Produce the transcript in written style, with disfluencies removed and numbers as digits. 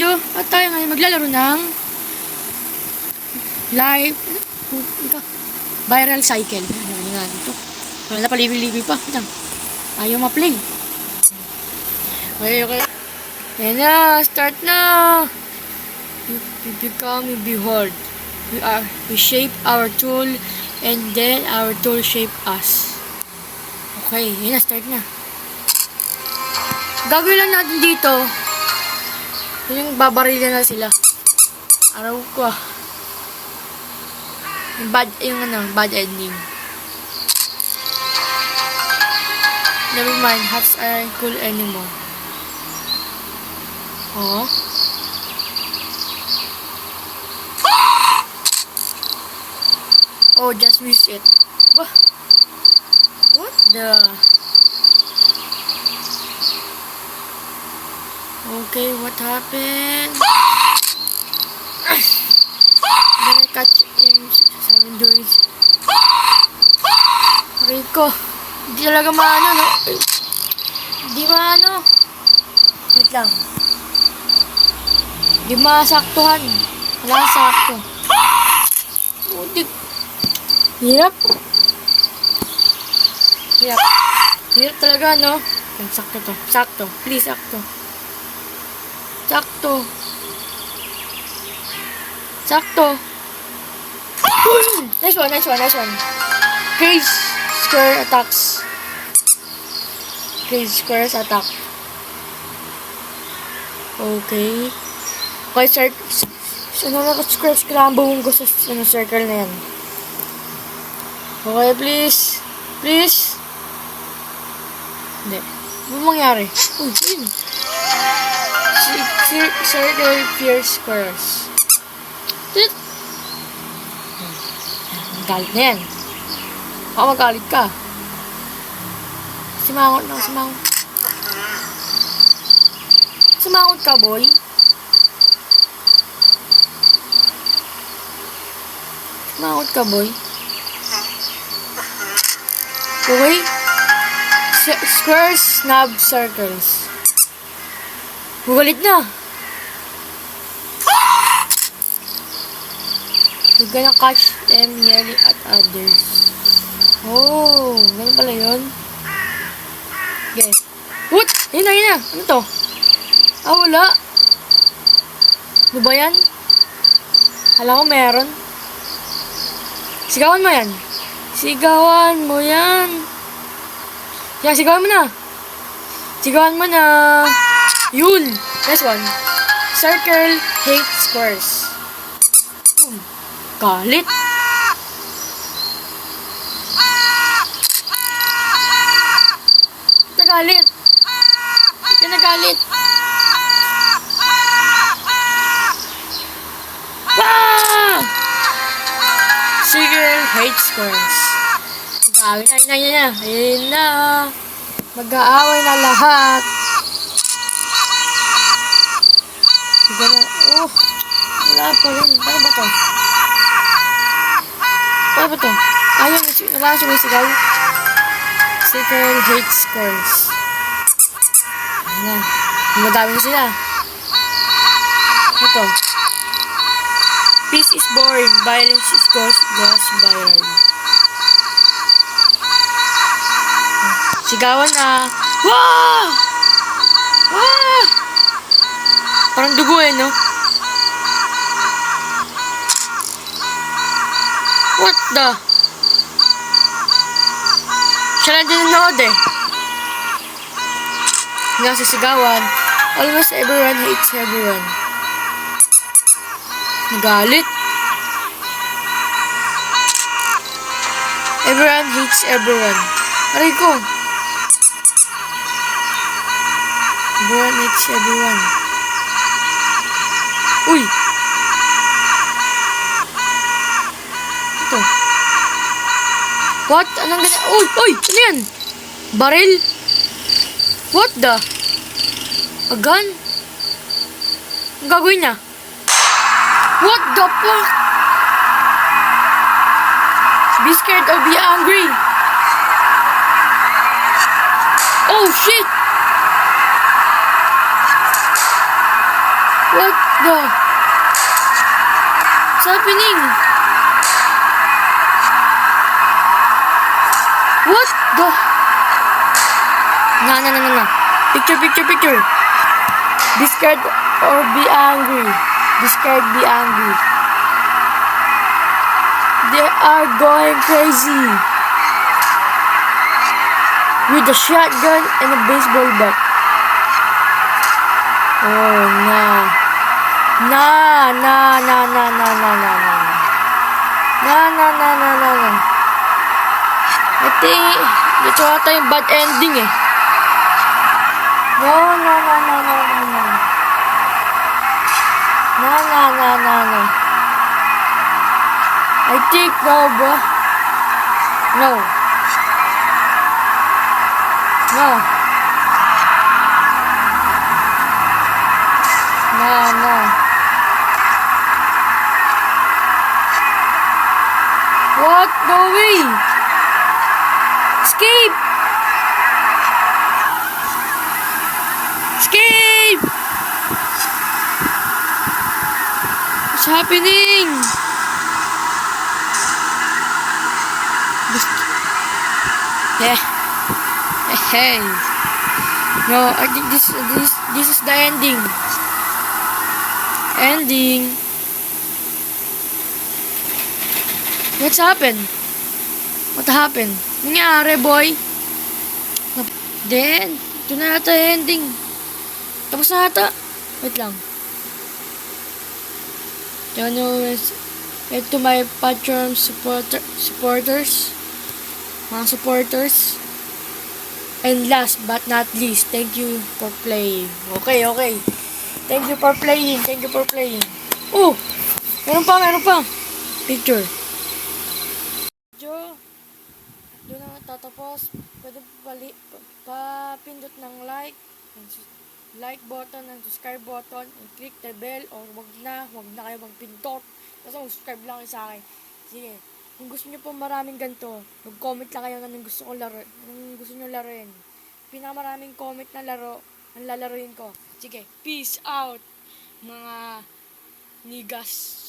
video at tayo ngayon maglalaro ng live viral cycle. Ano nga ito? Wala na palibi-libi pa. Ayaw ma-play. Okay. Ayan na, start na. We become, we behold. We shape our tool and then our tool shape us. Okay, ayan na, start na. Gagawin lang natin dito. Yung babarila na sila. Araw ko ah. Bad ending. Never mind, hearts aren't cool anymore. Oh. Oh, just miss it. Bah. What the? Okay, what happened? I'm gonna catch him 7 days. Rico, hindi talaga maano, no? Hindi maano. Wait lang. Hindi masaktuhan. Wala sakto. Utik. Hirap. Hirap talaga, no? Sakto to. Sakto. Please, sakto. Sakto. Sakto. Nice one. Crazy square attacks. Crazy squares attack. Okay. Okay, square scramble ko sa circle na yan. Okay, please. Please. Hindi. Ano mangyari? Uy, yun. Circle pierce squares. Galit na yan. Baka magalit ka. Simangot na, simangot. Simangot ka, boy. Simangot ka, boy. Okay? Squares, snub, circles. Magalit na. You're gonna catch them yelling at others. Oh, ganun pala yun. Okay. What? Yun na. Ano to? Ah, wala. Ano ba yan? Hala ko meron. Sigawan mo yan. Sigawan mo yan. Yan, sigawan mo na. Sigawan mo na. Yun. Next one. Circle, hate, squares. Boom. Galit. Nagalit. Ika nagalit. Ah! Circle, hate, squares. Ayun na. Mag-aaway na lahat. Oh, wala pa rin. Paano ba to? Ayun, wala sumisigaw. Circle, hate, squares. Ano? Madami sila. Ito. Peace is boring. Violence is goes viral. Sigawan na. Wow! Wow! Parang dugo no? What the? Siya lang din nanood Nasa sigawan. Almost everyone hates everyone. Nagalit. Everyone hates everyone. Aray ko. Everyone hates everyone. Uy! Ito. What? Anong ganyan? Uy! Ano yan? Baril? What the? A gun? Ang gagawin niya? What the fuck? Be scared or be angry. Oh shit! What the? What's happening? What the? Na. Picture. Be scared or be angry. Be scared, be angry. They are going crazy. With a shotgun and a baseball bat. Oh, nah. Nah. I think, ito ata yung bad ending eh. No. No. I think no, bro. No. What? No way! Escape! What's happening? Hey. No, I think this is the ending. What's happened? What happened? Nangyari, boy? Then, ito na ata ending. Tapos na ata. Wait lang. To my Patreon supporters. Mga supporters. And last but not least, thank you for playing. Okay. Thank you for playing. Oh! Meron pa. Picture. Video. Doon na tatapos. Pwede papindot ng like button and subscribe button and click the bell or wag na kayo magpindot. Kasi mag-subscribe lang kayo sa akin. Sige. Kung gusto niyo po maraming ganito, mag-comment lang kayo ng gusto niyo laruin. Pinakamaraming comment na laro, ang lalaruin ko. Sige, peace out, mga nigas.